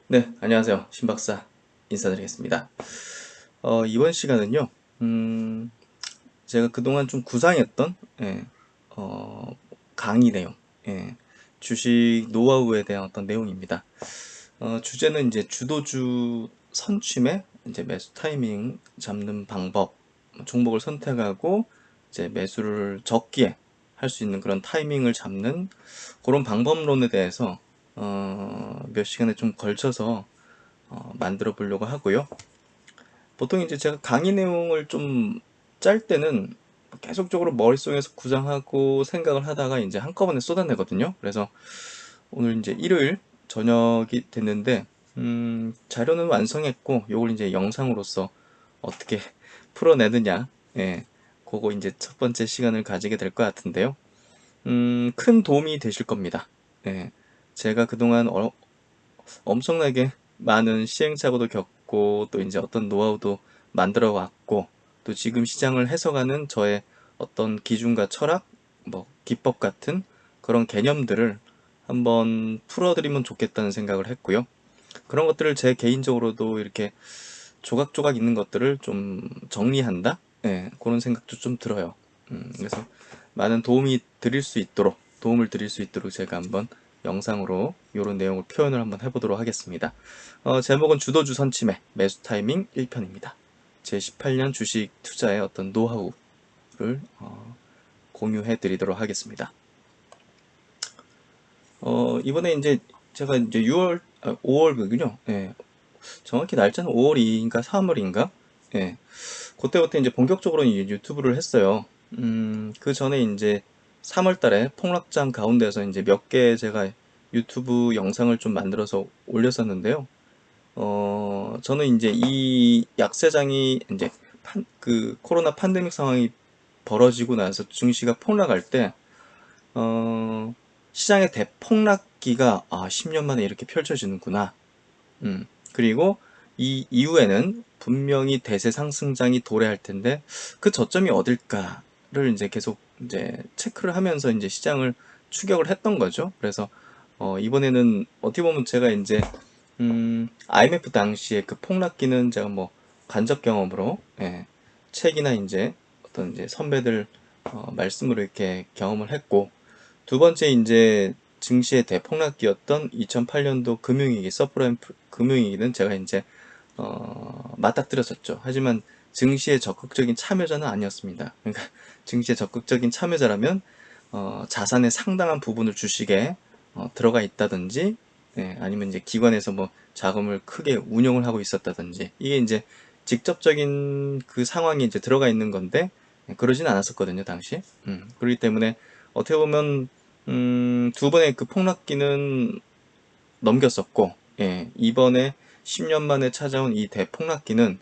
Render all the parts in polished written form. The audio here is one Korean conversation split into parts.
네, 안녕하세요. 신박사 인사드리겠습니다. 이번 시간은요, 음, 제가 그동안 좀 구상했던, 어, 강의 내용, 예, 주식 노하우에 대한 어떤 내용입니다. 주제는 이제 주도주 선취매, 이제 매수 타이밍 잡는 방법, 종목을 선택하고, 이제 매수를 적기에 할 수 있는 그런 타이밍을 잡는 그런 방법론에 대해서, 몇 시간에 좀 걸쳐서 만들어 보려고 하고요. 보통 이제 제가 강의 내용을 좀 짤 때는 계속적으로 머릿속에서 구상하고 생각을 하다가 이제 한꺼번에 쏟아내거든요. 그래서 오늘 이제 일요일 저녁이 됐는데, 자료는 완성했고, 요걸 이제 영상으로서 어떻게 풀어내느냐, 예, 그거 이제 첫 번째 시간을 가지게 될 것 같은데요. 큰 도움이 되실 겁니다. 예, 제가 그동안 엄청나게 많은 시행착오도 겪고 또 이제 어떤 노하우도 만들어 왔고 또 지금 시장을 해석하는 저의 어떤 기준과 철학, 뭐 기법 같은 그런 개념들을 한번 풀어드리면 좋겠다는 생각을 했고요. 그런 것들을 제 개인적으로도 이렇게 조각조각 있는 것들을 좀 정리한다? 예, 그런 생각도 좀 들어요. 그래서 많은 도움을 드릴 수 있도록 제가 한번 영상으로 이런 내용을 표현을 한번 해보도록 하겠습니다. 제목은 주도주 선침해 매수 타이밍 1편입니다. 제 18년 주식 투자의 어떤 노하우를 공유해 드리도록 하겠습니다. 이번에 이제 제가 이제 5월이군요. 예, 정확히 날짜는 5월인가 3월인가? 예, 그때부터 이제 본격적으로 유튜브를 했어요. 그 전에 이제 3월 달에 폭락장 가운데서 이제 몇 개 제가 유튜브 영상을 좀 만들어서 올렸었는데요. 저는 이제 이 약세장이 이제 그 코로나 팬데믹 상황이 벌어지고 나서 증시가 폭락할 때, 어, 시장의 대폭락기가 10년 만에 이렇게 펼쳐지는구나. 그리고 이 이후에는 분명히 대세 상승장이 도래할 텐데 그 저점이 어딜까를 이제 계속 이제 체크를 하면서 이제 시장을 추격을 했던 거죠. 그래서 이번에는 어떻게 보면 제가 이제 IMF 당시에 그 폭락기는 제가 뭐 간접 경험으로, 책이나 이제 어떤 이제 선배들 말씀으로 이렇게 경험을 했고, 두 번째 이제 증시의 대폭락기였던 2008년도 금융위기, 서프라임 금융위기는 제가 이제 맞닥뜨렸었죠. 하지만 증시의 적극적인 참여자는 아니었습니다. 그러니까 증시의 적극적인 참여자라면 자산의 상당한 부분을 주식에 들어가 있다든지, 아니면 이제 기관에서 뭐 자금을 크게 운용을 하고 있었다든지, 이게 이제 직접적인 그 상황이 이제 들어가 있는 건데, 그러진 않았었거든요 당시. 그렇기 때문에 어떻게 보면 두 번의 그 폭락기는 넘겼었고, 이번에 10년 만에 찾아온 이 대폭락기는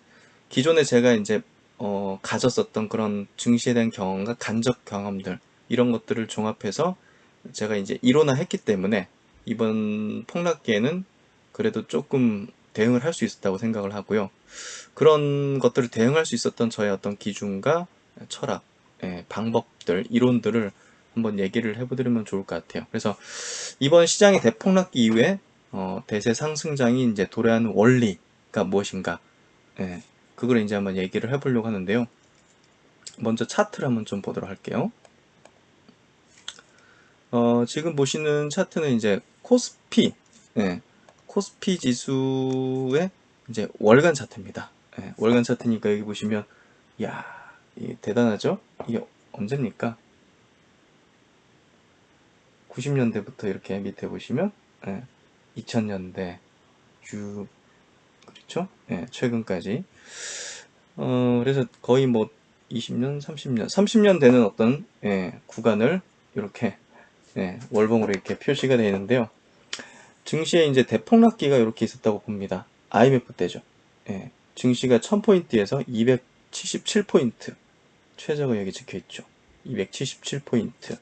기존에 제가 이제 가졌었던 그런 증시에 대한 경험과 간접 경험들, 이런 것들을 종합해서 제가 이제 이론화했기 때문에 이번 폭락기에는 그래도 조금 대응을 할 수 있었다고 생각을 하고요. 그런 것들을 대응할 수 있었던 저의 어떤 기준과 철학, 방법들, 이론들을 한번 얘기를 해보드리면 좋을 것 같아요. 그래서 이번 시장의 대폭락기 이후에 대세 상승장이 이제 도래하는 원리가 무엇인가, 예, 그걸 이제 한번 얘기를 해보려고 하는데요. 먼저 차트를 한번 좀 보도록 할게요. 지금 보시는 차트는 이제 코스피, 예, 코스피 지수의 이제 월간 차트입니다. 월간 차트니까 여기 보시면, 야, 이게 대단하죠? 이게 언제입니까? 90년대부터 이렇게 밑에 보시면, 2000년대 쭉, 그렇죠? 최근까지. 그래서 거의 뭐 20년, 30년 되는 어떤, 구간을 이렇게, 월봉으로 이렇게 표시가 되어 있는데요. 증시에 이제 대폭락기가 이렇게 있었다고 봅니다. IMF 때죠. 증시가 1000포인트에서 277포인트. 최저가 여기 적혀 있죠. 277포인트.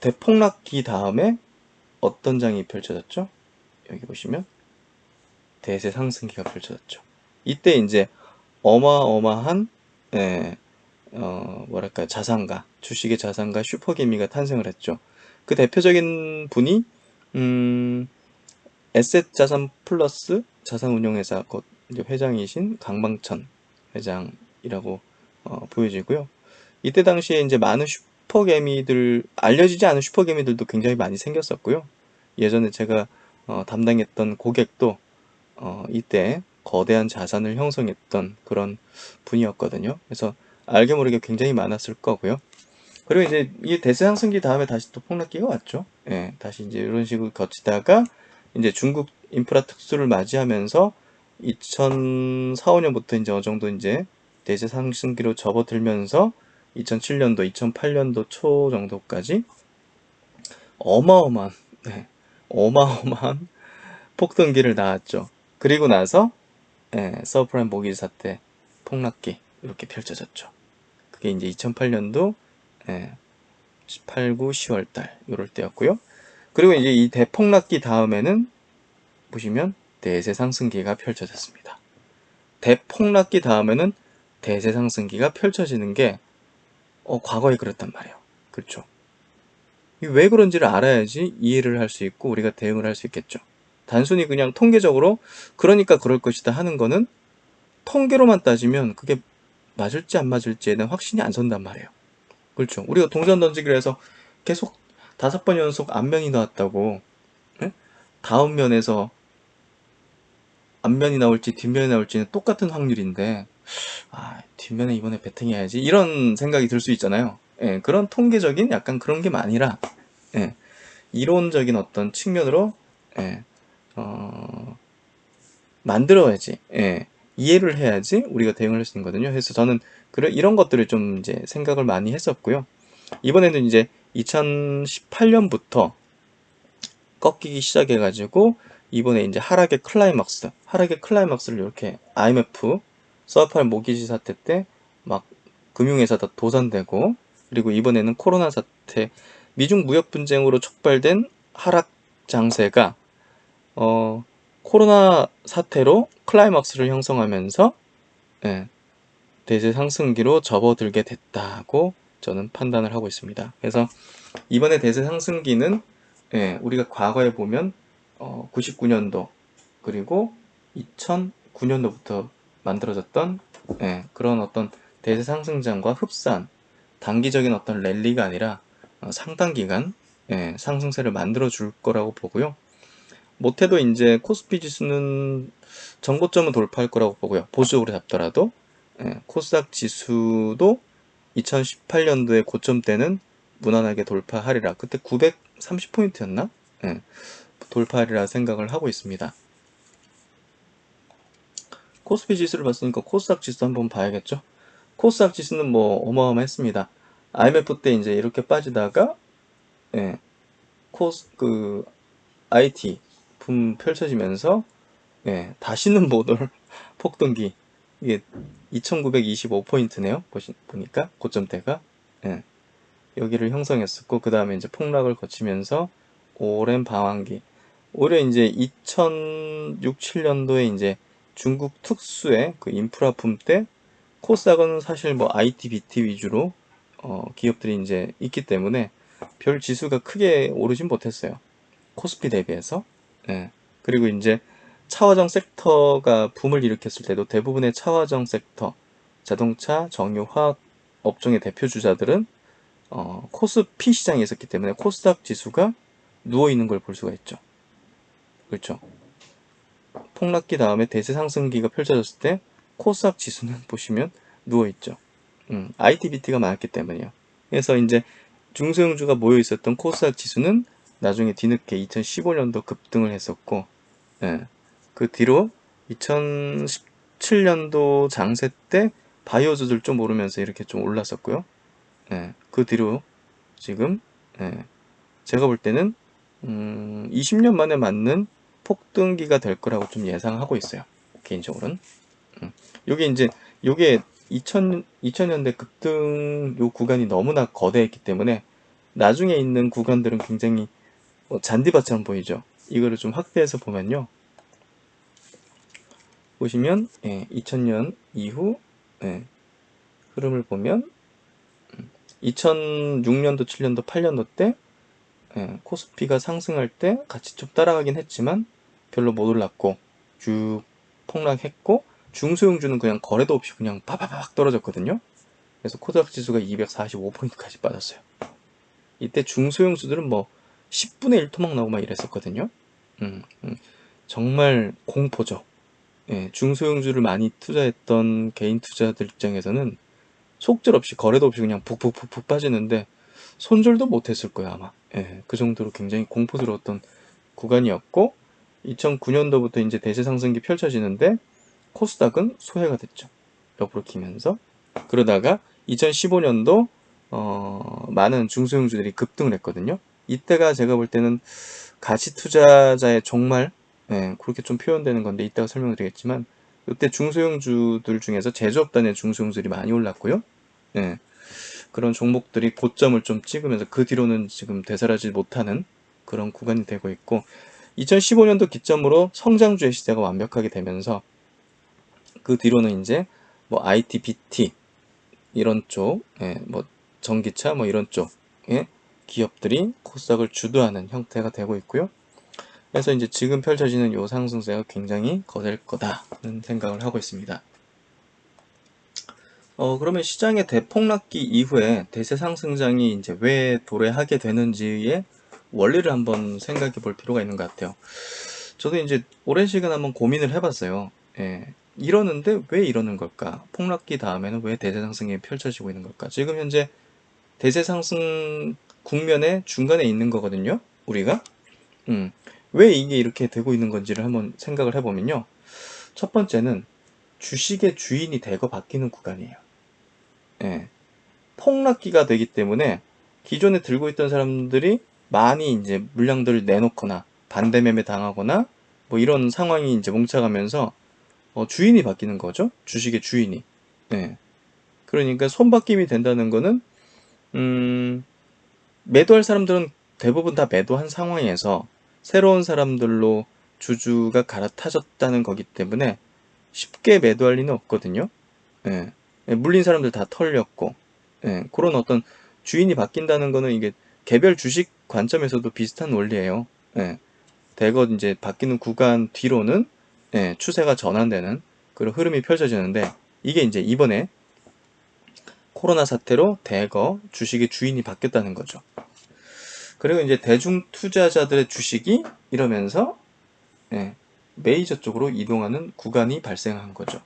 대폭락기 다음에 어떤 장이 펼쳐졌죠? 여기 보시면 대세 상승기가 펼쳐졌죠. 이때 이제 어마어마한, 예, 뭐랄까, 자산가, 주식의 자산가 슈퍼개미가 탄생을 했죠. 그 대표적인 분이, 음, 에셋자산 플러스 자산운용회사 이제 회장이신 강방천 회장이라고 보여지고요. 이때 당시에 이제 많은 슈퍼개미들, 알려지지 않은 슈퍼개미들도 굉장히 많이 생겼었고요. 예전에 제가 담당했던 고객도 이때 거대한 자산을 형성했던 그런 분이었거든요. 그래서 알게 모르게 굉장히 많았을 거고요. 그리고 이제 이 대세상승기 다음에 다시 또 폭락기가 왔죠. 예, 다시 이제 이런 식으로 거치다가 이제 중국 인프라 특수를 맞이하면서 2004, 5년부터 이제 어느 정도 이제 대세상승기로 접어들면서 2007년도, 2008년도 초 정도까지 어마어마한, 네, 어마어마한 폭등기를 낳았죠. 그리고 나서 서프라임 모기지 사태 폭락기 이렇게 펼쳐졌죠. 그게 이제 2008년도 8, 9, 10월 달 이럴 때였고요. 그리고 이제 이 대폭락기 다음에는 보시면 대세 상승기가 펼쳐졌습니다. 대폭락기 다음에는 대세 상승기가 펼쳐지는 게 과거에 그랬단 말이에요. 그렇죠. 왜 그런지를 알아야지 이해를 할 수 있고 우리가 대응을 할 수 있겠죠. 단순히 그냥 통계적으로 그러니까 그럴 것이다 하는 거는 통계로만 따지면 그게 맞을지 안 맞을지에 대한 확신이 안 선단 말이에요. 그렇죠. 우리가 동전 던지기를 해서 계속 5번 연속 앞면이 나왔다고, 예? 다음 면에서 앞면이 나올지 뒷면이 나올지는 똑같은 확률인데, 뒷면에 이번에 배팅해야지. 이런 생각이 들 수 있잖아요. 예, 그런 통계적인 약간 그런 게 아니라, 예, 이론적인 어떤 측면으로, 예, 어, 만들어야지. 예, 이해를 해야지 우리가 대응을 할 수 있거든요. 그래서 저는 이런 것들을 좀 이제 생각을 많이 했었고요. 이번에는 이제 2018년부터 꺾이기 시작해가지고 이번에 이제 하락의 클라이막스를 이렇게 IMF 서프라임 모기지 사태 때 막 금융회사 다 도산되고, 그리고 이번에는 코로나 사태, 미중 무역 분쟁으로 촉발된 하락 장세가 코로나 사태로 클라이막스를 형성하면서 예, 대세 상승기로 접어들게 됐다고 저는 판단을 하고 있습니다. 그래서 이번에 대세 상승기는 우리가 과거에 보면 99년도 그리고 2009년도부터 만들어졌던 그런 어떤 대세 상승장과 흡사한 단기적인 어떤 랠리가 아니라 상당 기간 상승세를 만들어 줄 거라고 보고요. 못해도 이제 코스피 지수는 정고점은 돌파할 거라고 보고요. 보수적으로 잡더라도 코스닥 지수도 2018년도에 고점 때는 무난하게 돌파하리라. 그때 930포인트였나? 돌파하리라 생각을 하고 있습니다. 코스피 지수를 봤으니까 코스닥 지수 한번 봐야겠죠? 코스닥 지수는 뭐 어마어마했습니다. IMF 때 이제 이렇게 빠지다가 예, IT 붐 펼쳐지면서 다시는 못 올 폭등기, 이게 2925포인트네요. 보니까 고점대가 여기를 형성했었고, 그 다음에 이제 폭락을 거치면서 오랜 방황기. 올해 이제 2006, 7년도에 이제 중국 특수의 그 인프라 붐 때 코스닥은 사실 뭐 IT, BT 위주로 기업들이 이제 있기 때문에 별 지수가 크게 오르진 못했어요. 코스피 대비해서. 예. 그리고 이제 차화정 섹터가 붐을 일으켰을 때도 대부분의 차화정 섹터, 자동차, 정유, 화학 업종의 대표 주자들은 코스피 시장에 있었기 때문에 코스닥 지수가 누워 있는 걸 볼 수가 있죠. 그렇죠. 폭락기 다음에 대세 상승기가 펼쳐졌을 때 코스닥 지수는 보시면 누워 있죠. ITBT가 많았기 때문이에요. 그래서 이제 중소형주가 모여 있었던 코스닥 지수는 나중에 뒤늦게 2015년도 급등을 했었고, 그 뒤로 2017년도 장세 때 바이오주들 좀 오르면서 이렇게 좀 올랐었고요. 그 뒤로 지금 제가 볼 때는 20년 만에 맞는 폭등기가 될 거라고 좀 예상하고 있어요. 개인적으로는. 요게 이제 요게 2000년대 급등 요 구간이 너무나 거대했기 때문에 나중에 있는 구간들은 굉장히 잔디밭처럼 보이죠. 이거를 좀 확대해서 보면요. 보시면 2000년 이후 흐름을 보면 2006년도, 7년도, 8년도 때 코스피가 상승할 때 같이 좀 따라가긴 했지만 별로 못 올랐고 쭉 폭락했고, 중소형주는 그냥 거래도 없이 그냥 바바박 떨어졌거든요. 그래서 코스닥 지수가 245포인트까지 빠졌어요. 이때 중소형주들은 뭐 10분의 1 토막 나고 막 이랬었거든요. 정말 공포죠. 예, 중소형주를 많이 투자했던 개인 투자들 입장에서는 속절없이 거래도 없이 그냥 푹푹푹푹 빠지는데 손절도 못했을 거예요 아마. 예, 그 정도로 굉장히 공포스러웠던 구간이었고, 2009년도부터 이제 대세 상승기 펼쳐지는데 코스닥은 소외가 됐죠. 옆으로 기면서. 그러다가 2015년도 많은 중소형주들이 급등을 했거든요. 이때가 제가 볼 때는 가치 투자자의 종말, 예, 그렇게 좀 표현되는 건데 이따가 설명을 드리겠지만, 이때 중소형주들 중에서 제조업단의 중소형주들이 많이 올랐고요. 예, 그런 종목들이 고점을 좀 찍으면서 그 뒤로는 지금 되살아나지 못하는 그런 구간이 되고 있고, 2015년도 기점으로 성장주의 시대가 완벽하게 되면서 그 뒤로는 이제 뭐 IT, BT 이런 쪽, 예, 뭐 전기차 뭐 이런 쪽의 기업들이 코스닥을 주도하는 형태가 되고 있고요. 그래서 이제 지금 펼쳐지는 요 상승세가 굉장히 거셀 거다는 생각을 하고 있습니다. 그러면 시장의 대폭락기 이후에 대세 상승장이 이제 왜 도래하게 되는지의 원리를 한번 생각해 볼 필요가 있는 것 같아요. 저도 이제 오랜 시간 한번 고민을 해봤어요. 예, 이러는데 왜 이러는 걸까? 폭락기 다음에는 왜 대세 상승이 펼쳐지고 있는 걸까? 지금 현재 대세 상승 국면의 중간에 있는 거거든요, 우리가. 왜 이게 이렇게 되고 있는 건지를 한번 생각을 해보면요. 첫 번째는 주식의 주인이 대거 바뀌는 구간이에요. 예, 폭락기가 되기 때문에 기존에 들고 있던 사람들이 많이 이제 물량들을 내놓거나 반대 매매 당하거나 뭐 이런 상황이 이제 뭉쳐가면서 주인이 바뀌는 거죠. 주식의 주인이. 예. 그러니까 손바뀜이 된다는 거는 매도할 사람들은 대부분 다 매도한 상황에서 새로운 사람들로 주주가 갈아타졌다는 거기 때문에 쉽게 매도할 리는 없거든요. 예. 예, 물린 사람들 다 털렸고, 예, 그런 어떤 주인이 바뀐다는 거는 이게 개별 주식 관점에서도 비슷한 원리예요. 예, 대거 이제 바뀌는 구간 뒤로는, 예, 추세가 전환되는 그런 흐름이 펼쳐지는데, 이게 이제 이번에 코로나 사태로 대거 주식의 주인이 바뀌었다는 거죠. 그리고 이제 대중 투자자들의 주식이 이러면서, 예, 메이저 쪽으로 이동하는 구간이 발생한 거죠.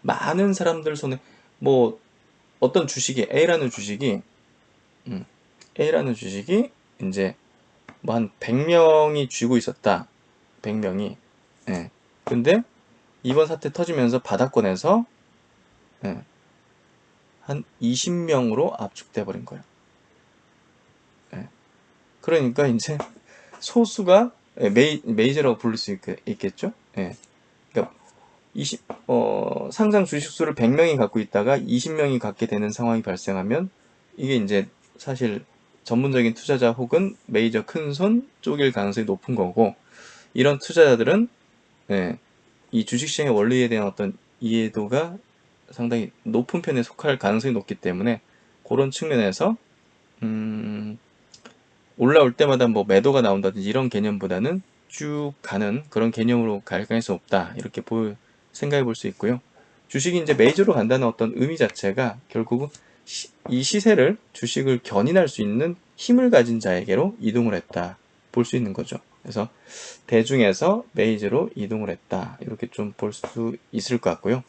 많은 사람들 손에 뭐 어떤 주식이 A라는 주식이 이제 뭐 한 100명이 쥐고 있었다. 100명이. 예. 근데 이번 사태 터지면서 바닥권에서, 예, 한 20명으로 압축돼 버린 거예요. 예. 그러니까 이제 소수가, 예, 메이저라고 부를 수 있겠죠? 예. 그러니까 상장 주식수를 100명이 갖고 있다가 20명이 갖게 되는 상황이 발생하면 이게 이제 사실 전문적인 투자자 혹은 메이저 큰손 쪽일 가능성이 높은 거고, 이런 투자자들은, 예, 이 주식시장의 원리에 대한 어떤 이해도가 상당히 높은 편에 속할 가능성이 높기 때문에 그런 측면에서 올라올 때마다 뭐 매도가 나온다든지 이런 개념보다는 쭉 가는 그런 개념으로 갈 가능성이 없다, 이렇게 생각해 볼 수 있고요. 주식이 이제 메이저로 간다는 어떤 의미 자체가 결국은 이 시세를, 주식을 견인할 수 있는 힘을 가진 자에게로 이동을 했다, 볼 수 있는 거죠. 그래서 대중에서 메이저로 이동을 했다, 이렇게 좀 볼 수 있을 것 같고요.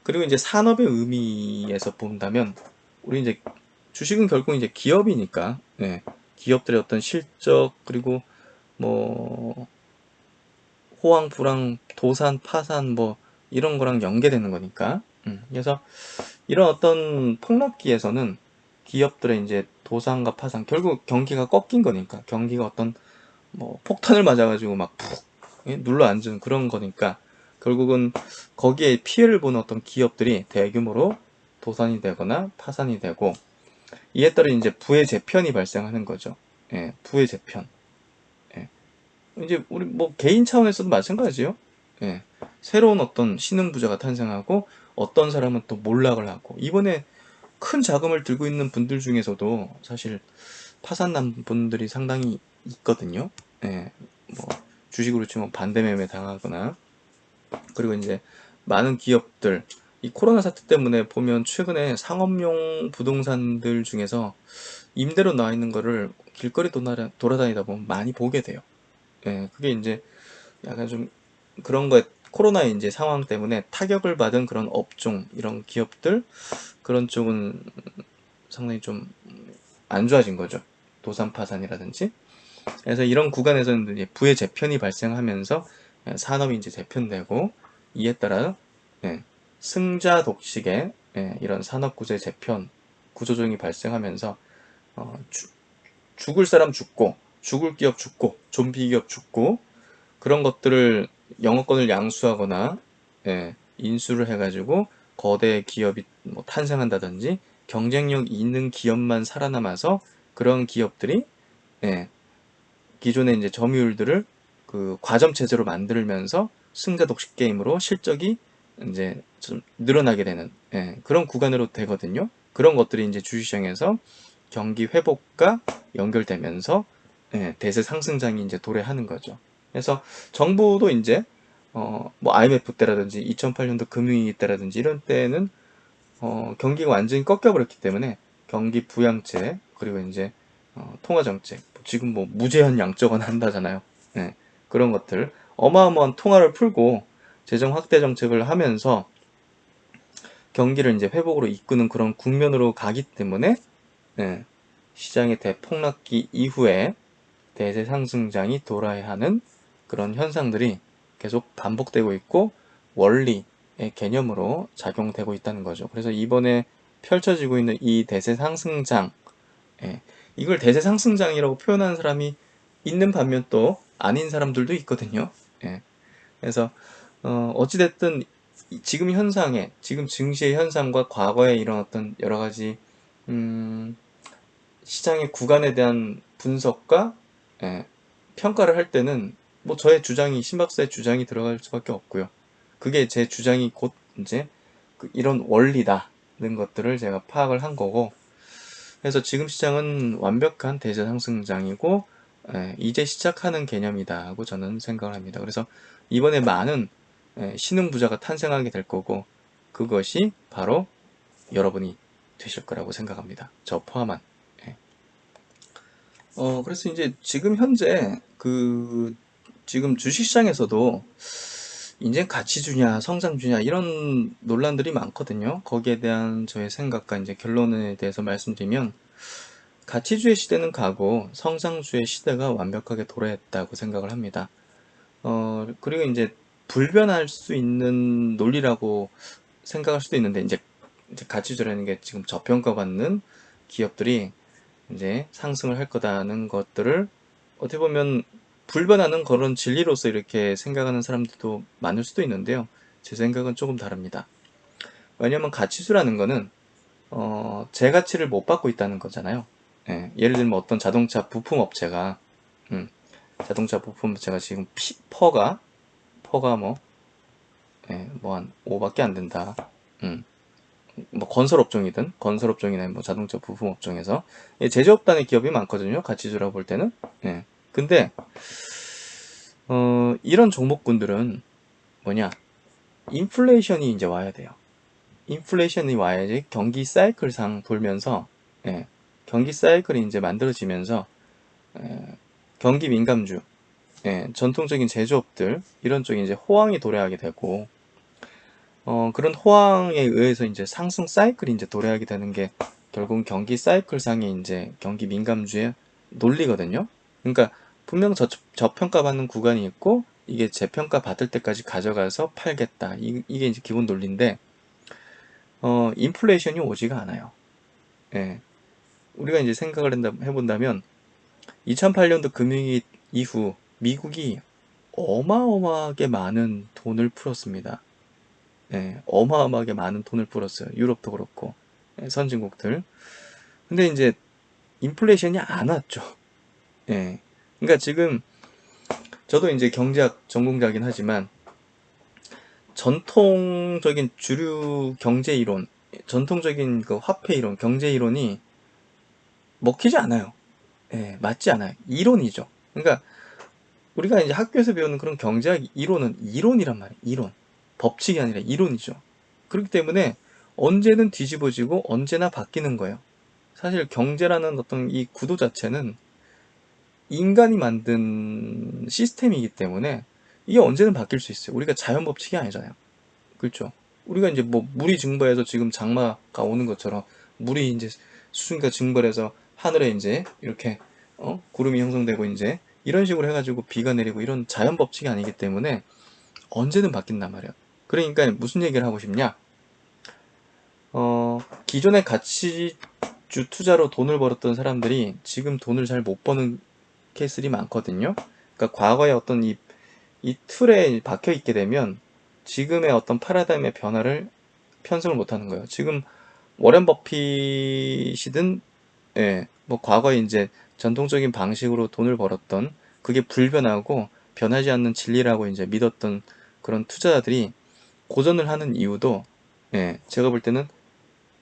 그리고 이제 산업의 의미에서 본다면, 우리 이제 주식은 결국 이제 기업이니까, 예, 기업들의 어떤 실적, 그리고 뭐 호황, 불황, 도산, 파산 뭐 이런 거랑 연계되는 거니까. 그래서 이런 어떤 폭락기에서는 기업들의 이제 도산과 파산, 결국 경기가 꺾인 거니까, 경기가 어떤 뭐 폭탄을 맞아가지고 막 푹 눌러 앉은 그런 거니까, 결국은 거기에 피해를 보는 어떤 기업들이 대규모로 도산이 되거나 파산이 되고, 이에 따라 이제 부의 재편이 발생하는 거죠. 예, 부의 재편. 예. 이제 우리 뭐 개인 차원에서도 마찬가지요. 예. 새로운 어떤 신흥부자가 탄생하고 어떤 사람은 또 몰락을 하고, 이번에 큰 자금을 들고 있는 분들 중에서도 사실 파산난 분들이 상당히 있거든요. 예. 뭐 주식으로 치면 반대 매매 당하거나, 그리고 이제 많은 기업들, 이 코로나 사태 때문에 보면 최근에 상업용 부동산들 중에서 임대로 나와 있는 거를 길거리 돌아다니다 보면 많이 보게 돼요. 예, 그게 이제 약간 좀 그런 거에, 코로나의 이제 상황 때문에 타격을 받은 그런 업종, 이런 기업들, 그런 쪽은 상당히 좀 안 좋아진 거죠. 도산 파산이라든지. 그래서 이런 구간에서는 이제 부의 재편이 발생하면서 산업이 이제 재편되고, 이에 따라 승자 독식의 이런 산업 구조의 재편 구조조정이 발생하면서 죽을 사람 죽고, 죽을 기업 죽고, 좀비 기업 죽고, 그런 것들을 영어권을 양수하거나 인수를 해가지고 거대 기업이 뭐 탄생한다든지, 경쟁력 있는 기업만 살아남아서 그런 기업들이 기존의 이제 점유율들을 그 과점 체제로 만들면서 승자 독식 게임으로 실적이 이제 좀 늘어나게 되는 그런 구간으로 되거든요. 그런 것들이 이제 주식시장에서 경기 회복과 연결되면서 대세 상승장이 이제 도래하는 거죠. 그래서 정부도 이제 뭐 IMF 때라든지 2008년도 금융위기 때라든지 이런 때는 경기가 완전히 꺾여버렸기 때문에 경기 부양책, 그리고 이제 통화정책, 지금 뭐 무제한 양적완 한다잖아요. 그런 것들 어마어마한 통화를 풀고 재정 확대 정책을 하면서 경기를 이제 회복으로 이끄는 그런 국면으로 가기 때문에 시장의 대폭락기 이후에 대세 상승장이 돌아야 하는 그런 현상들이 계속 반복되고 있고 원리의 개념으로 작용되고 있다는 거죠. 그래서 이번에 펼쳐지고 있는 이 대세 상승장, 이걸 대세 상승장이라고 표현하는 사람이 있는 반면 또 아닌 사람들도 있거든요. 그래서 어찌됐든 지금 현상에, 지금 증시의 현상과 과거에 이런 어떤 여러 가지 시장의 구간에 대한 분석과 평가를 할 때는 뭐 저의 주장이, 신박사의 주장이 들어갈 수밖에 없고요. 그게 제 주장이 곧 이제 이런 원리다는 것들을 제가 파악을 한 거고, 그래서 지금 시장은 완벽한 대세 상승장이고 이제 시작하는 개념이다 하고 저는 생각을 합니다. 그래서 이번에 많은 신흥 부자가 탄생하게 될 거고, 그것이 바로 여러분이 되실 거라고 생각합니다. 저 포함한. 그래서 이제 지금 현재 지금 주식시장에서도 이제 가치주냐, 성장주냐, 이런 논란들이 많거든요. 거기에 대한 저의 생각과 이제 결론에 대해서 말씀드리면, 가치주의 시대는 가고 성장주의 시대가 완벽하게 도래했다고 생각을 합니다. 그리고 이제 불변할 수 있는 논리라고 생각할 수도 있는데, 이제 가치주라는 게 지금 저평가받는 기업들이 이제 상승을 할 거다는 것들을 어떻게 보면 불변하는 그런 진리로서 이렇게 생각하는 사람들도 많을 수도 있는데요. 제 생각은 조금 다릅니다. 왜냐하면 가치주라는 거는 제 가치를 못 받고 있다는 거잖아요. 예를 들면 어떤 자동차 부품 업체가 자동차 부품 업체가 지금 퍼가 뭐 한 5밖에 안 된다. 뭐 건설 업종이나 뭐 자동차 부품 업종에서 제조업단의 기업이 많거든요. 가치주라고 볼 때는. 근데 이런 종목군들은 뭐냐? 인플레이션이 이제 와야 돼요. 인플레이션이 와야지 경기 사이클상 돌면서 경기 사이클이 이제 만들어지면서 경기 민감주, 전통적인 제조업들 이런 쪽이 이제 호황이 도래하게 되고, 그런 호황에 의해서 이제 상승 사이클이 이제 도래하게 되는 게 결국은 경기 사이클 상의 이제 경기 민감주의 논리거든요. 그러니까 분명 저평가받는 구간이 있고 이게 재평가 받을 때까지 가져가서 팔겠다. 이게 이제 기본 논리인데, 인플레이션이 오지가 않아요. 우리가 이제 생각을 해본다면 2008년도 금융위기 이후 미국이 어마어마하게 많은 돈을 풀었습니다. 어마어마하게 많은 돈을 풀었어요. 유럽도 그렇고 선진국들. 근데 이제 인플레이션이 안 왔죠. 그러니까 지금 저도 이제 경제학 전공자긴 하지만 전통적인 주류 경제 이론, 전통적인 그 화폐 이론, 경제 이론이 먹히지 않아요. 맞지 않아요. 이론이죠. 그러니까 우리가 이제 학교에서 배우는 그런 경제학 이론은 이론이란 말이에요. 이론. 법칙이 아니라 이론이죠. 그렇기 때문에 언제는 뒤집어지고 언제나 바뀌는 거예요. 사실 경제라는 어떤 이 구도 자체는 인간이 만든 시스템이기 때문에 이게 언제든 바뀔 수 있어요. 우리가 자연 법칙이 아니잖아요. 그렇죠? 우리가 이제 뭐 물이 증발해서 지금 장마가 오는 것처럼 물이 이제 수증기가 증발해서 하늘에 이제 이렇게 구름이 형성되고 이제 이런 식으로 해가지고 비가 내리고 이런 자연 법칙이 아니기 때문에 언제든 바뀐단 말이에요. 그러니까 무슨 얘기를 하고 싶냐? 기존의 가치주 투자로 돈을 벌었던 사람들이 지금 돈을 잘 못 버는 케이스들이 많거든요. 그러니까 과거의 어떤 이 틀에 박혀 있게 되면 지금의 어떤 파라다임의 변화를 편성을 못 하는 거예요. 지금 워렌 버핏이든 뭐 과거에 이제 전통적인 방식으로 돈을 벌었던 그게 불변하고 변하지 않는 진리라고 이제 믿었던 그런 투자자들이 고전을 하는 이유도 제가 볼 때는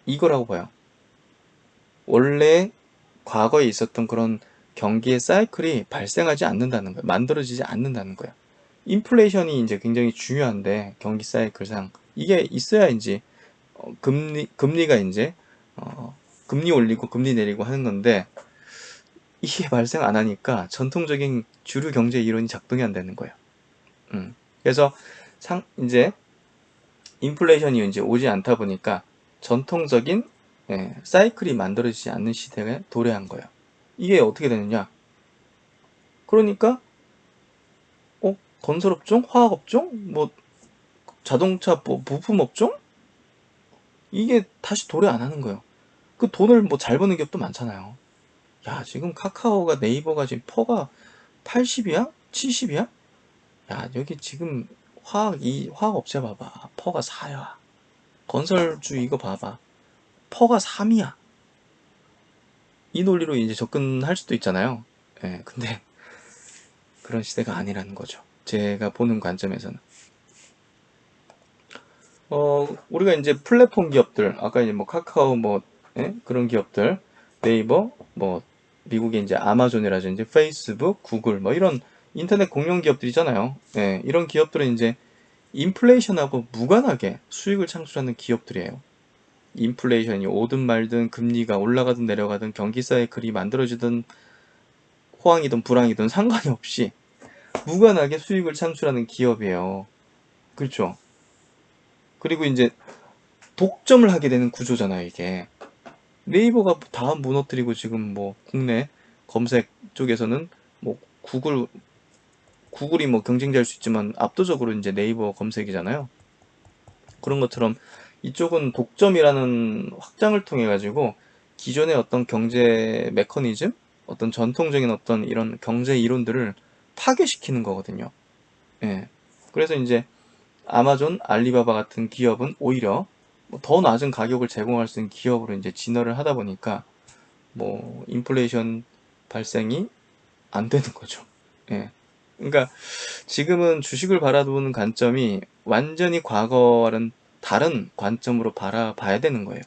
이거라고 봐요. 원래 과거에 있었던 그런 경기의 사이클이 발생하지 않는다는 거예요. 만들어지지 않는다는 거예요. 인플레이션이 이제 굉장히 중요한데 경기 사이클상 이게 있어야 이제 금리가 이제 금리 올리고 금리 내리고 하는 건데 이게 발생 안 하니까 전통적인 주류 경제 이론이 작동이 안 되는 거예요. 그래서 이제 인플레이션이 이제 오지 않다 보니까 전통적인 사이클이 만들어지지 않는 시대에 도래한 거예요. 이게 어떻게 되느냐? 그러니까 건설업종, 화학업종, 뭐 자동차 부품업종 이게 다시 도래 안 하는 거예요. 그 돈을 뭐 잘 버는 기업도 많잖아요. 야, 지금 카카오가 네이버가 지금 퍼가 80이야? 70이야? 야, 여기 지금 화학업체 봐봐. 퍼가 4야. 건설주 이거 봐봐. 퍼가 3이야. 이 논리로 이제 접근할 수도 있잖아요. 근데 그런 시대가 아니라는 거죠. 제가 보는 관점에서는. 우리가 이제 플랫폼 기업들, 아까 이제 뭐 카카오 그런 기업들, 네이버, 뭐 미국의 이제 아마존이라든지 페이스북, 구글 뭐 이런 인터넷 공룡 기업들이잖아요. 이런 기업들은 이제 인플레이션하고 무관하게 수익을 창출하는 기업들이에요. 인플레이션이 오든 말든 금리가 올라가든 내려가든 경기 사이클이 만들어지든 호황이든 불황이든 상관이 없이 무관하게 수익을 창출하는 기업이에요. 그렇죠? 그리고 이제 독점을 하게 되는 구조잖아요, 이게. 네이버가 다 무너뜨리고 지금 뭐 국내 검색 쪽에서는 뭐 구글이 뭐 경쟁자일 수 있지만 압도적으로 이제 네이버 검색이잖아요. 그런 것처럼 이쪽은 독점이라는 확장을 통해 가지고 기존의 어떤 경제 메커니즘, 어떤 전통적인 어떤 이런 경제 이론들을 파괴시키는 거거든요. 예. 그래서 이제 아마존, 알리바바 같은 기업은 오히려 뭐더 낮은 가격을 제공할 수 있는 기업으로 이제 진화를 하다 보니까 뭐 인플레이션 발생이 안 되는 거죠. 예. 그러니까 지금은 주식을 바라보는 관점이 완전히 과거와는 다른 관점으로 바라봐야 되는 거예요.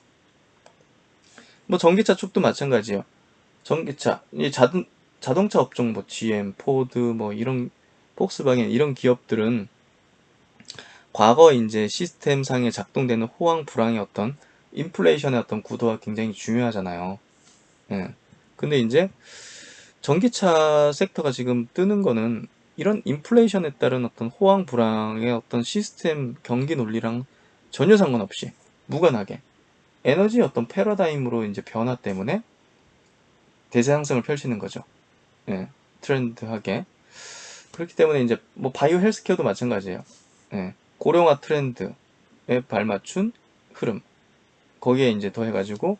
뭐 전기차 쪽도 마찬가지예요. 전기차, 이 자동차 업종 뭐 GM, 포드 뭐 이런 폭스바겐 이런 기업들은 과거 이제 시스템상에 작동되는 호황 불황의 어떤 인플레이션의 어떤 구도가 굉장히 중요하잖아요. 예. 근데 이제 전기차 섹터가 지금 뜨는 거는 이런 인플레이션에 따른 어떤 호황 불황의 어떤 시스템 경기 논리랑 전혀 상관없이 무관하게 에너지 어떤 패러다임으로 이제 변화 때문에 대세 상승을 펼치는 거죠. 예. 트렌드하게. 그렇기 때문에 이제 뭐 바이오 헬스케어도 마찬가지예요. 예. 고령화 트렌드에 발맞춘 흐름. 거기에 이제 더해가지고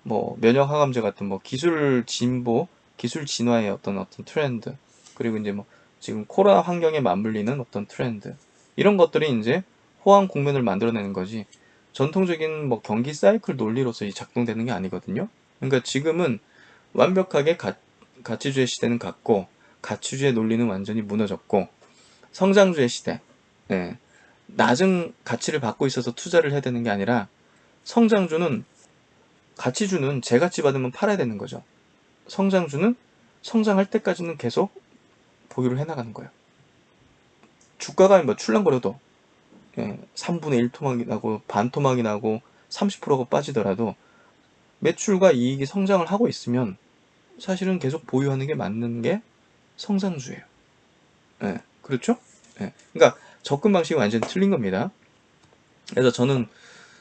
뭐 면역 항암제 같은 뭐 기술 진보, 기술 진화의 어떤 트렌드, 그리고 이제 뭐 지금 코로나 환경에 맞물리는 어떤 트렌드, 이런 것들이 이제 호황 국면을 만들어내는 거지 전통적인 뭐 경기 사이클 논리로서 작동되는 게 아니거든요. 그러니까 지금은 완벽하게 가치주의 시대는 갔고 가치주의 논리는 완전히 무너졌고 성장주의 시대, 예, 낮은 가치를 받고 있어서 투자를 해야 되는 게 아니라 성장주는 가치주는 재가치 받으면 팔아야 되는 거죠. 성장주는 성장할 때까지는 계속 보유를 해나가는 거예요. 주가가 뭐 출렁거려도 3분의 1 토막이 나고 반 토막이 나고 30%가 빠지더라도 매출과 이익이 성장을 하고 있으면 사실은 계속 보유하는 게 맞는 게 성장주예요. 그렇죠? 그러니까 접근 방식이 완전히 틀린 겁니다. 그래서 저는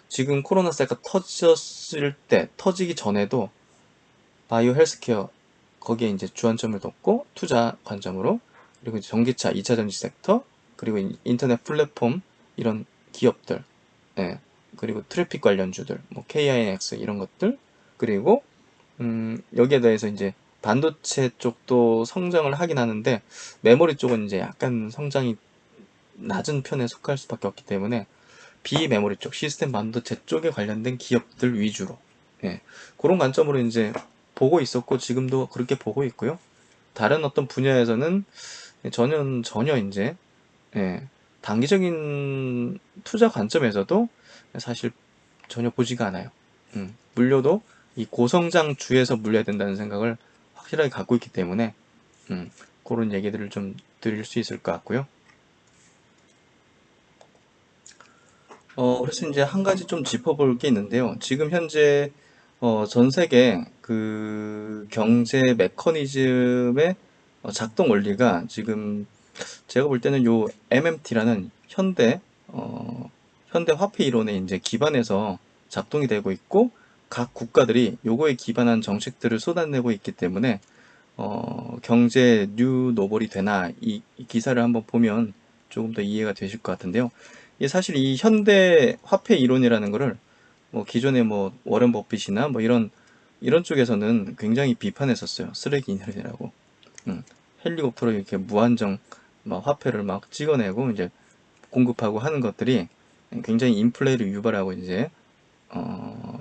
지금 코로나 사태가 터졌을 때, 터지기 전에도 바이오 헬스케어 거기에 이제 주안점을 뒀고 투자 관점으로, 그리고 이제 전기차 2차 전지 섹터, 그리고 인터넷 플랫폼 이런 기업들, 그리고 트래픽 관련주들, 뭐 KINX 이런 것들, 그리고 여기에 대해서 이제 반도체 쪽도 성장을 하긴 하는데 메모리 쪽은 이제 약간 성장이 낮은 편에 속할 수밖에 없기 때문에 비메모리 쪽, 시스템 반도체 쪽에 관련된 기업들 위주로 그런 관점으로 이제 보고 있었고 지금도 그렇게 보고 있고요. 다른 어떤 분야에서는 전혀 이제 단기적인 투자 관점에서도 사실 전혀 보지가 않아요. 물려도 이 고성장주에서 물려야 된다는 생각을 확실하게 갖고 있기 때문에 그런 얘기들을 좀 드릴 수 있을 것 같고요. 그래서 이제 한 가지 좀 짚어볼 게 있는데요. 지금 현재 전 세계 그 경제 메커니즘의 작동 원리가 지금 제가 볼 때는 요 MMT라는 현대 화폐 이론에 이제 기반해서 작동이 되고 있고 각 국가들이 요거에 기반한 정책들을 쏟아내고 있기 때문에 경제 뉴 노멀이 되나 이 기사를 한번 보면 조금 더 이해가 되실 것 같은데요. 이게 사실 이 현대 화폐 이론이라는 거를 뭐 기존에 뭐 워렌 버핏이나 뭐 이런 쪽에서는 굉장히 비판했었어요. 쓰레기 이론이라고. 헬리콥터로 이렇게 무한정 막 화폐를 막 찍어내고 이제 공급하고 하는 것들이 굉장히 인플레를 유발하고 이제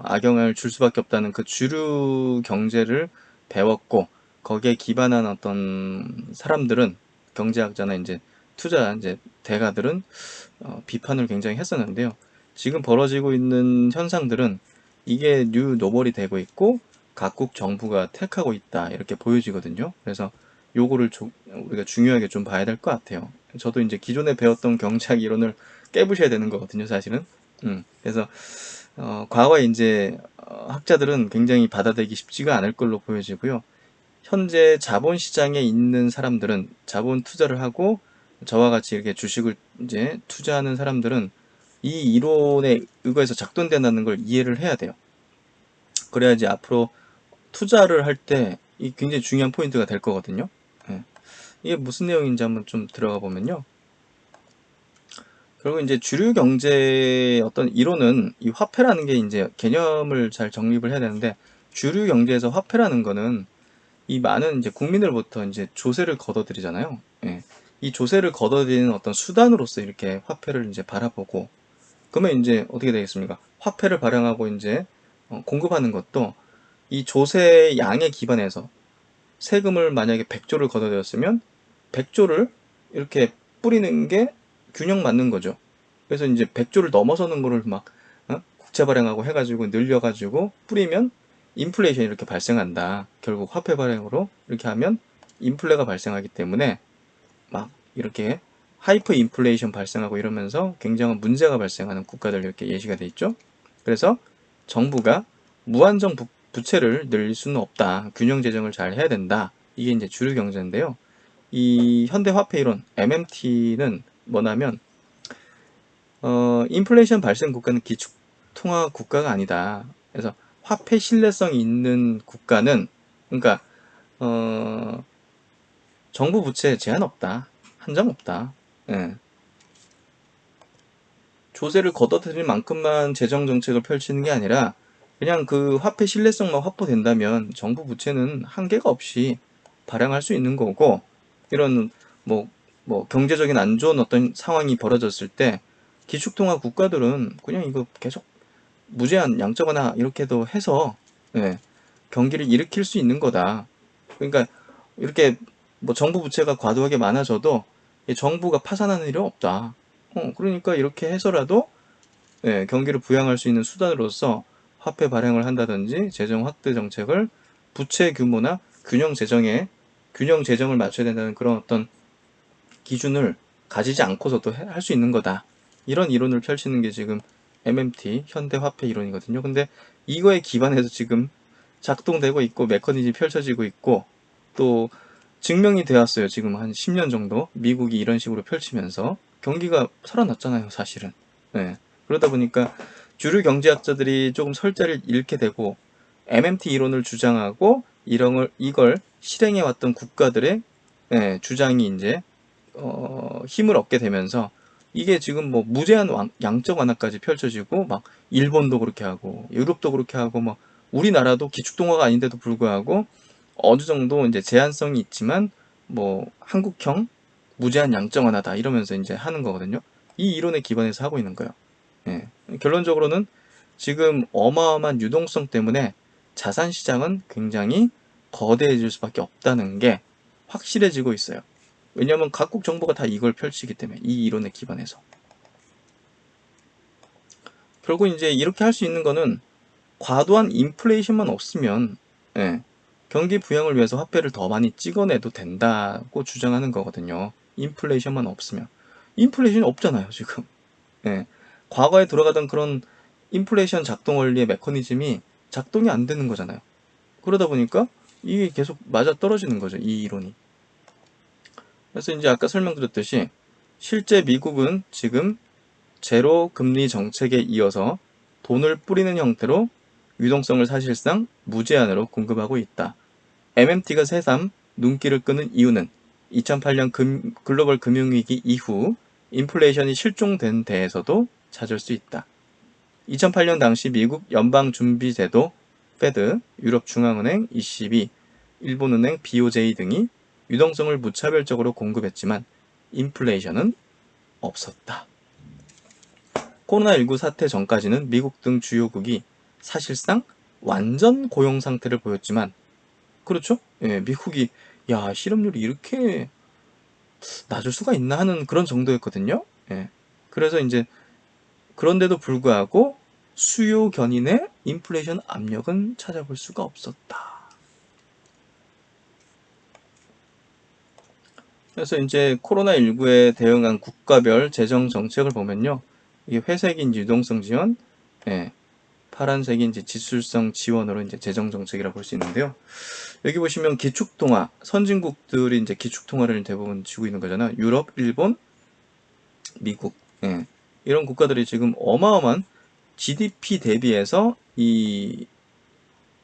악영향을 줄 수밖에 없다는 그 주류 경제를 배웠고 거기에 기반한 어떤 사람들은 경제학자나 이제 투자 이제 대가들은 비판을 굉장히 했었는데요. 지금 벌어지고 있는 현상들은 이게 뉴 노멀이 되고 있고 각국 정부가 택하고 있다 이렇게 보여지거든요. 그래서 요거를 우리가 중요하게 좀 봐야 될 것 같아요. 저도 이제 기존에 배웠던 경제학 이론을 깨부셔야 되는 거거든요, 사실은. 그래서 과거에 이제 학자들은 굉장히 받아들이기 쉽지가 않을 걸로 보여지고요. 현재 자본시장에 있는 사람들은 자본 투자를 하고 저와 같이 이렇게 주식을 이제 투자하는 사람들은 이 이론에 의거해서 작동된다는 걸 이해를 해야 돼요. 그래야지 앞으로 투자를 할 때 이 굉장히 중요한 포인트가 될 거거든요. 이게 무슨 내용인지 한번 좀 들어가 보면요. 그리고 이제 주류 경제의 어떤 이론은 이 화폐라는 게 이제 개념을 잘 정립을 해야 되는데 주류 경제에서 화폐라는 거는 이 많은 이제 국민들부터 이제 조세를 걷어들이잖아요. 이 조세를 걷어들이는 어떤 수단으로서 이렇게 화폐를 이제 바라보고 그러면 이제 어떻게 되겠습니까? 화폐를 발행하고 이제 공급하는 것도 이 조세 양에 기반해서 세금을 만약에 100조를 걷어들였으면 100조를 이렇게 뿌리는 게 균형 맞는 거죠. 그래서 이제 100조를 넘어서는 거를 막 국채 발행하고 해가지고 늘려가지고 뿌리면 인플레이션이 이렇게 발생한다. 결국 화폐 발행으로 이렇게 하면 인플레가 발생하기 때문에 막 이렇게 하이퍼 인플레이션 발생하고 이러면서 굉장한 문제가 발생하는 국가들 이렇게 예시가 돼 있죠. 그래서 정부가 무한정 부채를 늘릴 수는 없다. 균형 재정을 잘 해야 된다. 이게 이제 주류 경제인데요. 이 현대 화폐 이론 MMT는 뭐냐면 인플레이션 발생 국가는 기축 통화 국가가 아니다. 그래서 화폐 신뢰성이 있는 국가는 그러니까 어, 정부 부채 제한 없다. 한정 없다. 예. 조세를 걷어들일 만큼만 재정 정책을 펼치는 게 아니라 그냥 그 화폐 신뢰성만 확보된다면 정부 부채는 한계가 없이 발행할 수 있는 거고 이런 뭐, 경제적인 안 좋은 어떤 상황이 벌어졌을 때 기축통화 국가들은 그냥 이거 계속 무제한 양적완화 이렇게도 해서 경기를 일으킬 수 있는 거다. 그러니까 이렇게 뭐 정부 부채가 과도하게 많아져도 정부가 파산하는 일은 없다. 그러니까 이렇게 해서라도 경기를 부양할 수 있는 수단으로서 화폐 발행을 한다든지 재정 확대 정책을 부채 규모나 균형 재정을 맞춰야 된다는 그런 어떤 기준을 가지지 않고서도 할 수 있는 거다. 이런 이론을 펼치는 게 지금 MMT, 현대화폐 이론이거든요. 근데 이거에 기반해서 지금 작동되고 있고 메커니즘이 펼쳐지고 있고 또 증명이 되었어요. 지금 한 10년 정도 미국이 이런 식으로 펼치면서 경기가 살아났잖아요, 사실은. 네. 그러다 보니까 주류 경제학자들이 조금 설자를 잃게 되고 MMT 이론을 주장하고 이걸 실행해 왔던 국가들의 주장이 이제 힘을 얻게 되면서 이게 지금 뭐 무제한 양적 완화까지 펼쳐지고 막 일본도 그렇게 하고 유럽도 그렇게 하고 막 우리나라도 기축통화가 아닌데도 불구하고 어느 정도 이제 제한성이 있지만 뭐 한국형 무제한 양적 완화다 이러면서 이제 하는 거거든요. 이 이론에 기반해서 하고 있는 거예요. 예. 결론적으로는 지금 어마어마한 유동성 때문에 자산 시장은 굉장히 거대해질 수밖에 없다는 게 확실해지고 있어요. 왜냐하면 각국 정부가 다 이걸 펼치기 때문에 이 이론에 기반해서 결국 이제 이렇게 할 수 있는 거는 과도한 인플레이션만 없으면 예, 경기 부양을 위해서 화폐를 더 많이 찍어내도 된다고 주장하는 거거든요. 인플레이션만 없으면 인플레이션이 없잖아요 지금. 예, 과거에 돌아가던 그런 인플레이션 작동 원리의 메커니즘이 작동이 안 되는 거잖아요. 그러다 보니까 이게 계속 맞아 떨어지는 거죠 이 이론이. 그래서 이제 아까 설명드렸듯이 실제 미국은 지금 제로 금리 정책에 이어서 돈을 뿌리는 형태로 유동성을 사실상 무제한으로 공급하고 있다. MMT가 새삼 눈길을 끄는 이유는 2008년 글로벌 금융위기 이후 인플레이션이 실종된 데에서도 찾을 수 있다. 2008년 당시 미국 연방준비제도, 페드, 유럽중앙은행, ECB, 일본은행, BOJ 등이 유동성을 무차별적으로 공급했지만 인플레이션은 없었다. 코로나19 사태 전까지는 미국 등 주요국이 사실상 완전 고용 상태를 보였지만, 그렇죠? 예, 미국이 야 실업률이 이렇게 낮을 수가 있나 하는 그런 정도였거든요. 예, 그래서 이제 그런데도 불구하고 수요 견인의 인플레이션 압력은 찾아볼 수가 없었다. 그래서 이제 코로나19에 대응한 국가별 재정 정책을 보면요. 이게 회색인 유동성 지원, 예, 파란색인 이제 지출성 지원으로 이제 재정 정책이라고 볼 수 있는데요. 여기 보시면 기축통화, 선진국들이 이제 기축통화를 대부분 쥐고 있는 거잖아요. 유럽, 일본, 미국, 예. 이런 국가들이 지금 어마어마한 GDP 대비해서 이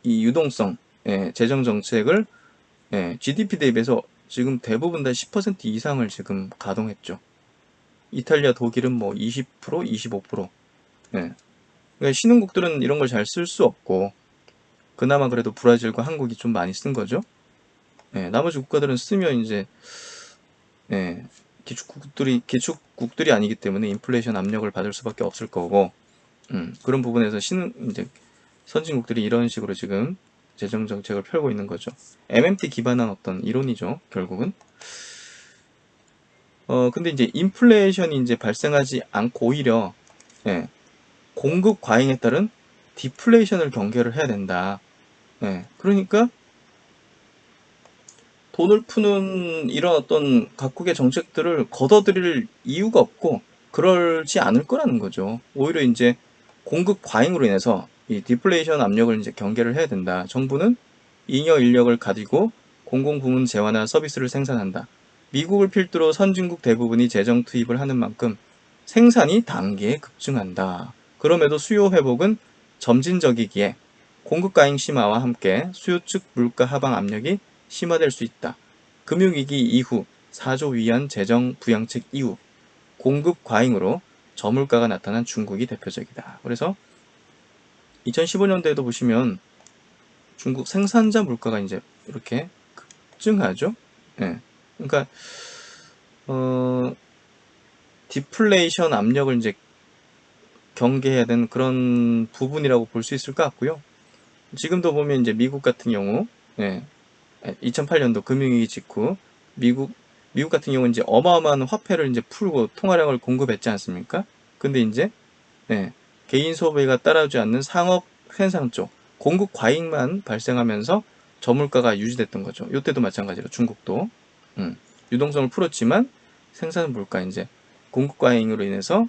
유동성, 재정 정책을 GDP 대비해서 지금 대부분 다 10% 이상을 지금 가동했죠. 이탈리아, 독일은 뭐 20%, 25%. 예. 그러니까 신흥국들은 이런 걸 잘 쓸 수 없고 그나마 그래도 브라질과 한국이 좀 많이 쓴 거죠. 나머지 국가들은 쓰면 이제 기축국들이 아니기 때문에 인플레이션 압력을 받을 수밖에 없을 거고 그런 부분에서 이제 선진국들이 이런 식으로 지금 재정 정책을 펴고 있는 거죠. MMT 기반한 어떤 이론이죠, 결국은. 근데 이제 인플레이션이 이제 발생하지 않고 오히려 공급 과잉에 따른 디플레이션을 경계를 해야 된다. 그러니까 돈을 푸는 이런 어떤 각국의 정책들을 걷어들일 이유가 없고 그렇지 않을 거라는 거죠. 오히려 이제 공급 과잉으로 인해서 이 디플레이션 압력을 이제 경계를 해야 된다. 정부는 잉여 인력을 가지고 공공부문 재화나 서비스를 생산한다. 미국을 필두로 선진국 대부분이 재정 투입을 하는 만큼 생산이 단기에 급증한다. 그럼에도 수요 회복은 점진적이기에 공급 과잉 심화와 함께 수요 측 물가 하방 압력이 심화될 수 있다. 금융위기 이후 4조 위안 재정 부양책 이후 공급 과잉으로 저물가가 나타난 중국이 대표적이다. 그래서 2015년도에도 보시면 중국 생산자 물가가 이제 이렇게 급증하죠. 그러니까 디플레이션 압력을 이제 경계해야 되는 그런 부분이라고 볼 수 있을 것 같고요. 지금도 보면 이제 미국 같은 경우 2008년도 금융위기 직후 미국 같은 경우는 이제 어마어마한 화폐를 이제 풀고 통화량을 공급했지 않습니까? 근데 이제 개인 소비가 따라오지 않는 상업 현상 쪽 공급 과잉만 발생하면서 저물가가 유지됐던 거죠. 이때도 마찬가지로 중국도 유동성을 풀었지만 생산 물가 이제 공급 과잉으로 인해서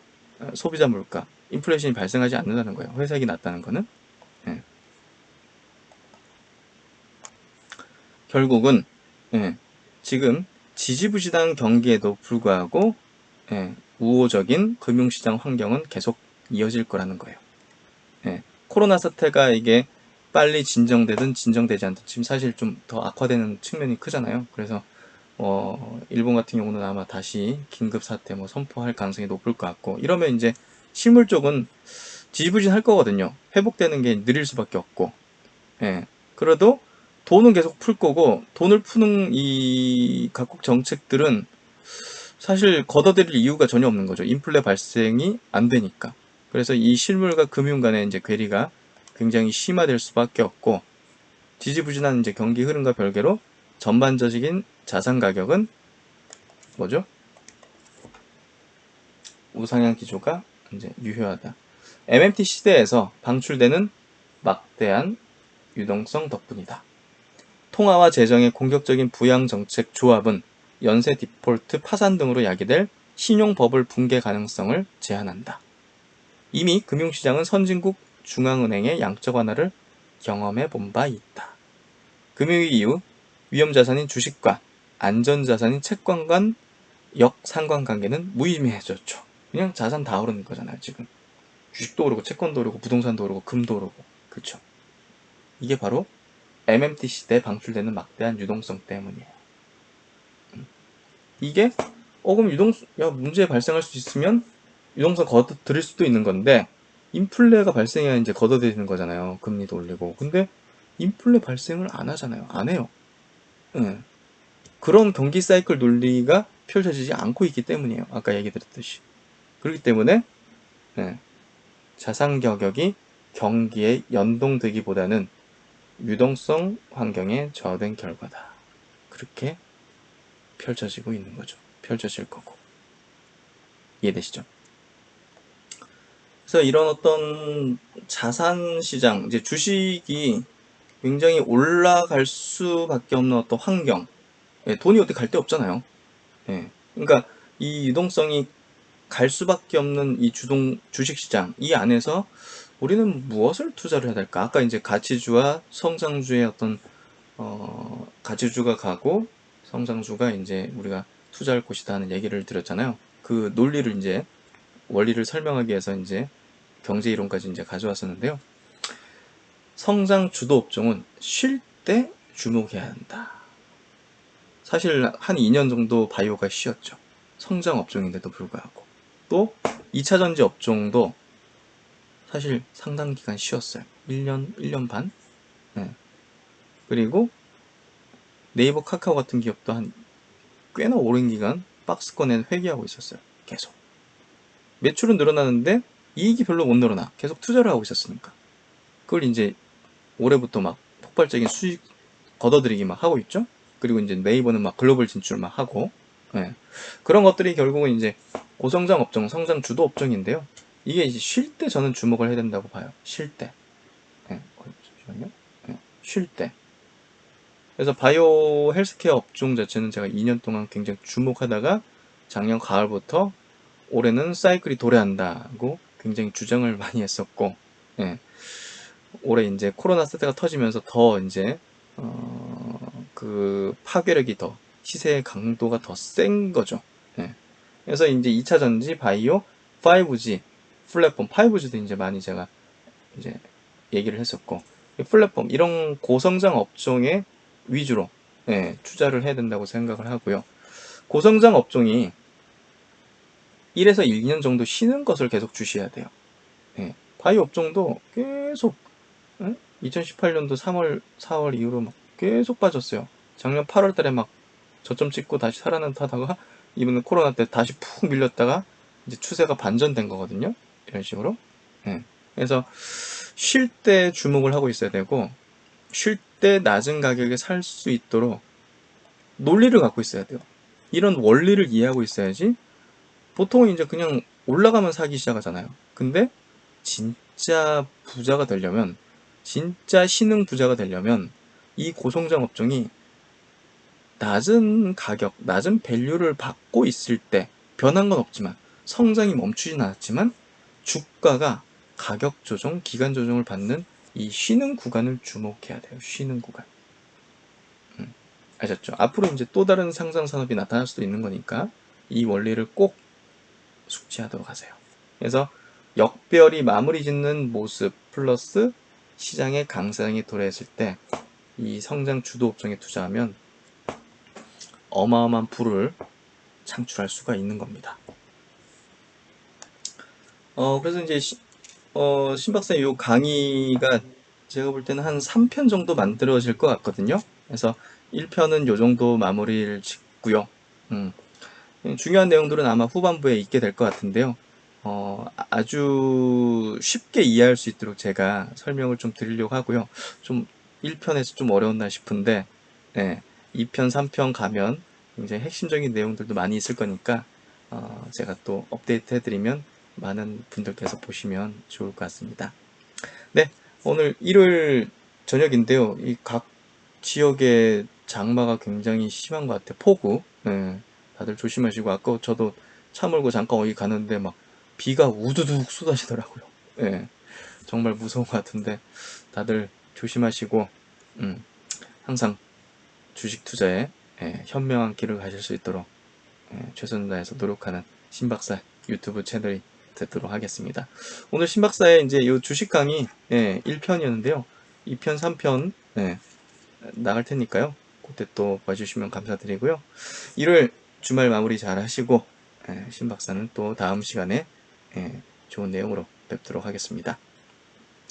소비자 물가, 인플레이션이 발생하지 않는다는 거예요. 회색이 났다는 거는. 예. 결국은 예, 지금 지지부진한 경기에도 불구하고 우호적인 금융시장 환경은 계속 이어질 거라는 거예요. 코로나 사태가 이게 빨리 진정되든 진정되지 않든 지금 사실 좀 더 악화되는 측면이 크잖아요. 그래서 일본 같은 경우는 아마 다시 긴급 사태 선포할 가능성이 높을 것 같고, 이러면 이제 실물 쪽은 지지부진할 거거든요. 회복되는 게 느릴 수밖에 없고. 그래도 돈은 계속 풀 거고, 돈을 푸는 이 각국 정책들은 사실 걷어들일 이유가 전혀 없는 거죠. 인플레 발생이 안 되니까. 그래서 이 실물과 금융 간의 이제 괴리가 굉장히 심화될 수밖에 없고, 지지부진한 이제 경기 흐름과 별개로 전반적인 자산 가격은 뭐죠? 우상향 기조가 이제 유효하다. MMT 시대에서 방출되는 막대한 유동성 덕분이다. 통화와 재정의 공격적인 부양 정책 조합은 연쇄 디폴트 파산 등으로 야기될 신용 버블 붕괴 가능성을 제한한다. 이미 금융시장은 선진국 중앙은행의 양적 완화를 경험해 본 바 있다. 금융위기 이후 위험자산인 주식과 안전자산인 채권 간 역상관관계는 무의미해졌죠. 그냥 자산 다 오르는 거잖아요, 지금. 주식도 오르고 채권도 오르고 부동산도 오르고 금도 오르고. 그쵸. 이게 바로 MMT 시대에 방출되는 막대한 유동성 때문이에요. 이게 그럼 문제 발생할 수 있으면 유동성 걷어들일 수도 있는 건데, 인플레가 발생해야 이제 걷어들이는 거잖아요. 금리도 올리고. 근데 인플레 발생을 안 하잖아요. 안 해요. 예. 그런 경기 사이클 논리가 펼쳐지지 않고 있기 때문이에요. 아까 얘기 드렸듯이. 그렇기 때문에 자산 가격이 경기에 연동되기보다는 유동성 환경에 저하된 결과다. 그렇게 펼쳐지고 있는 거죠. 펼쳐질 거고. 이해되시죠? 그래서 이런 어떤 자산 시장, 이제 주식이 굉장히 올라갈 수밖에 없는 어떤 환경. 돈이 어디 갈 데 없잖아요. 그러니까 이 유동성이 갈 수밖에 없는 이 주식시장, 이 안에서 우리는 무엇을 투자를 해야 될까? 아까 이제 가치주와 성장주의 어떤, 가치주가 가고 성장주가 이제 우리가 투자할 곳이다 하는 얘기를 드렸잖아요. 그 논리를 이제, 원리를 설명하기 위해서 이제 경제이론까지 이제 가져왔었는데요. 성장 주도 업종은 쉴 때 주목해야 한다. 사실 한 2년 정도 바이오가 쉬었죠. 성장 업종인데도 불구하고. 또 2차 전지 업종도 사실 상당 기간 쉬었어요. 1년 반? 네. 그리고 네이버 카카오 같은 기업도 한 꽤나 오랜 기간 박스권에 회귀하고 있었어요. 계속. 매출은 늘어나는데 이익이 별로 못 늘어나. 계속 투자를 하고 있었으니까. 그걸 이제 올해부터 막 폭발적인 수익 걷어들이기 막 하고 있죠. 그리고 이제 네이버는 막 글로벌 진출 막 하고. 그런 것들이 결국은 이제 고성장 업종, 성장 주도 업종인데요. 이게 이제 쉴 때 저는 주목을 해야 된다고 봐요. 쉴 때. 잠시만요. 쉴 때. 그래서 바이오 헬스케어 업종 자체는 제가 2년 동안 굉장히 주목하다가 작년 가을부터 올해는 사이클이 도래한다고 굉장히 주장을 많이 했었고, 올해 이제 코로나 사태가 터지면서 더 이제 그 파괴력이 더, 시세의 강도가 더 센 거죠. 그래서 이제 2차 전지, 바이오, 5G 플랫폼, 5G도 이제 많이 제가 이제 얘기를 했었고, 플랫폼 이런 고성장 업종에 위주로 투자를 해야 된다고 생각을 하고요. 고성장 업종이 1에서 2년 정도 쉬는 것을 계속 주시해야 돼요. 바이오 업종도 계속 2018년도 3월, 4월 이후로 막 계속 빠졌어요. 작년 8월 달에 막 저점 찍고 다시 살아나다가 이번에 코로나 때 다시 푹 밀렸다가 이제 추세가 반전된 거거든요. 이런 식으로. 그래서 쉴 때 주목을 하고 있어야 되고, 쉴 때 낮은 가격에 살 수 있도록 논리를 갖고 있어야 돼요. 이런 원리를 이해하고 있어야지. 보통은 이제 그냥 올라가면 사기 시작하잖아요. 근데 진짜 부자가 되려면, 진짜 신흥 부자가 되려면 이 고성장 업종이 낮은 가격, 낮은 밸류를 받고 있을 때 변한 건 없지만 성장이 멈추진 않았지만 주가가 가격 조정, 기간 조정을 받는 이 쉬는 구간을 주목해야 돼요. 쉬는 구간. 아셨죠? 앞으로 이제 또 다른 상장 산업이 나타날 수도 있는 거니까 이 원리를 꼭 숙지하도록 하세요. 그래서 역별이 마무리 짓는 모습 플러스 시장의 강세장이 도래했을 때 이 성장 주도 업종에 투자하면 어마어마한 부를 창출할 수가 있는 겁니다. 그래서 이제 신박사의 요 강의가 제가 볼 때는 한 3편 정도 만들어질 것 같거든요. 그래서 1편은 요 정도 마무리를 짓고요. 중요한 내용들은 아마 후반부에 있게 될 것 같은데요. 아주 쉽게 이해할 수 있도록 제가 설명을 좀 드리려고 하고요. 좀 1편에서 좀 어려웠나 싶은데, 네, 2편, 3편 가면 굉장히 핵심적인 내용들도 많이 있을 거니까, 제가 또 업데이트 해드리면 많은 분들께서 보시면 좋을 것 같습니다. 네, 오늘 일요일 저녁인데요. 이 각 지역의 장마가 굉장히 심한 것 같아요. 폭우. 네, 다들 조심하시고, 아까 저도 차 몰고 잠깐 어디 가는데 막 비가 우두둑 쏟아지더라고요. 네, 정말 무서운 것 같은데 다들 조심하시고, 항상 주식 투자에 현명한 길을 가실 수 있도록 최선을 다해서 노력하는 신박사 유튜브 채널이 되도록 하겠습니다. 오늘 신박사의 이제 이 주식 강의 1편이었는데요. 2편, 3편 나갈 테니까요. 그때 또 봐주시면 감사드리고요. 일요일 주말 마무리 잘 하시고 신박사는 또 다음 시간에 좋은 내용으로 뵙도록 하겠습니다.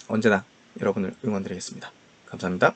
언제나 여러분을 응원드리겠습니다. 감사합니다.